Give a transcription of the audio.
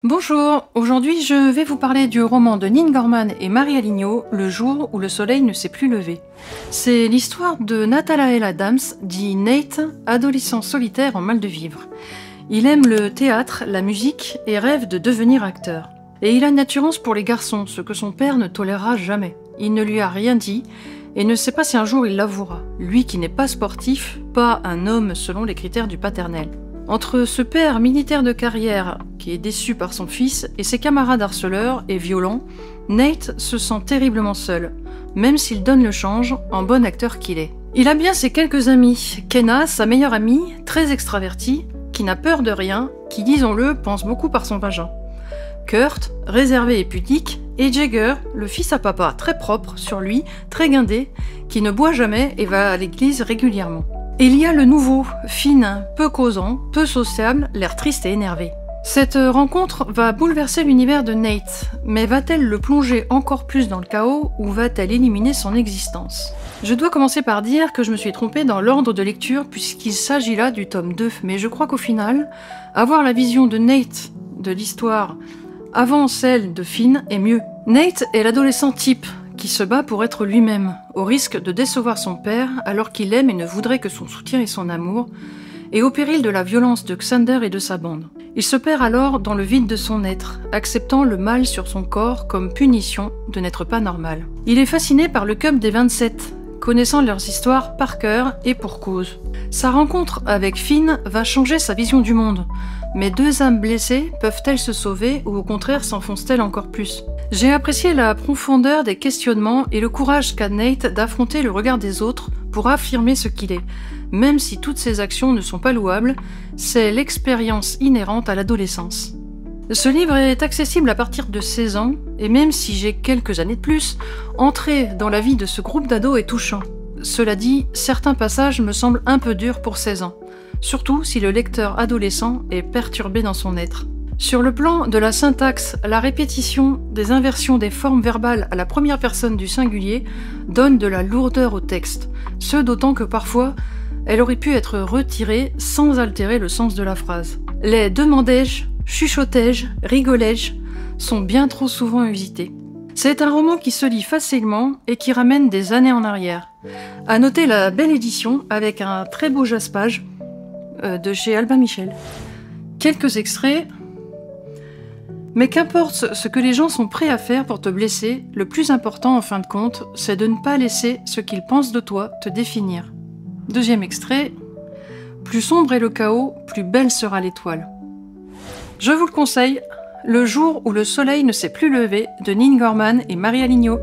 Bonjour, aujourd'hui je vais vous parler du roman de Neil Gaiman et Marie Aligno, Le jour où le soleil ne s'est plus levé. C'est l'histoire de Nathanael Adams, dit Nate, adolescent solitaire en mal de vivre. Il aime le théâtre, la musique et rêve de devenir acteur. Et il a une attirance pour les garçons, ce que son père ne tolérera jamais. Il ne lui a rien dit et ne sait pas si un jour il l'avouera. Lui qui n'est pas sportif, pas un homme selon les critères du paternel. Entre ce père militaire de carrière, qui est déçu par son fils, et ses camarades harceleurs et violents, Nate se sent terriblement seul, même s'il donne le change en bon acteur qu'il est. Il a bien ses quelques amis, Kenna, sa meilleure amie, très extravertie, qui n'a peur de rien, qui, disons-le, pense beaucoup par son vagin. Kurt, réservé et pudique, et Jagger, le fils à papa très propre sur lui, très guindé, qui ne boit jamais et va à l'église régulièrement. Et il y a le nouveau, Finn, peu causant, peu sociable, l'air triste et énervé. Cette rencontre va bouleverser l'univers de Nate, mais va-t-elle le plonger encore plus dans le chaos ou va-t-elle éliminer son existence? Je dois commencer par dire que je me suis trompée dans l'ordre de lecture puisqu'il s'agit là du tome 2, mais je crois qu'au final, avoir la vision de Nate de l'histoire avant celle de Finn est mieux. Nate est l'adolescent type, qui se bat pour être lui-même, au risque de décevoir son père alors qu'il aime et ne voudrait que son soutien et son amour, et au péril de la violence de Xander et de sa bande. Il se perd alors dans le vide de son être, acceptant le mal sur son corps comme punition de n'être pas normal. Il est fasciné par le Club des 27, connaissant leurs histoires par cœur et pour cause. Sa rencontre avec Finn va changer sa vision du monde, mais deux âmes blessées peuvent-elles se sauver ou au contraire s'enfoncent-elles encore plus? J'ai apprécié la profondeur des questionnements et le courage qu'a Nate d'affronter le regard des autres pour affirmer ce qu'il est. Même si toutes ses actions ne sont pas louables, c'est l'expérience inhérente à l'adolescence. Ce livre est accessible à partir de 16 ans, et même si j'ai quelques années de plus, entrer dans la vie de ce groupe d'ados est touchant. Cela dit, certains passages me semblent un peu durs pour 16 ans, surtout si le lecteur adolescent est perturbé dans son être. Sur le plan de la syntaxe, la répétition des inversions des formes verbales à la première personne du singulier donne de la lourdeur au texte, ce d'autant que parfois, elle aurait pu être retirée sans altérer le sens de la phrase. Les demandais-je, chuchotais-je, rigolais-je sont bien trop souvent usités. C'est un roman qui se lit facilement et qui ramène des années en arrière. À noter la belle édition avec un très beau jaspage de chez Albin Michel. Quelques extraits. Mais qu'importe ce que les gens sont prêts à faire pour te blesser, le plus important en fin de compte, c'est de ne pas laisser ce qu'ils pensent de toi te définir. Deuxième extrait. Plus sombre est le chaos, plus belle sera l'étoile. Je vous le conseille, Le jour où le soleil ne s'est plus levé de Neil Gaiman et Marie Aligno.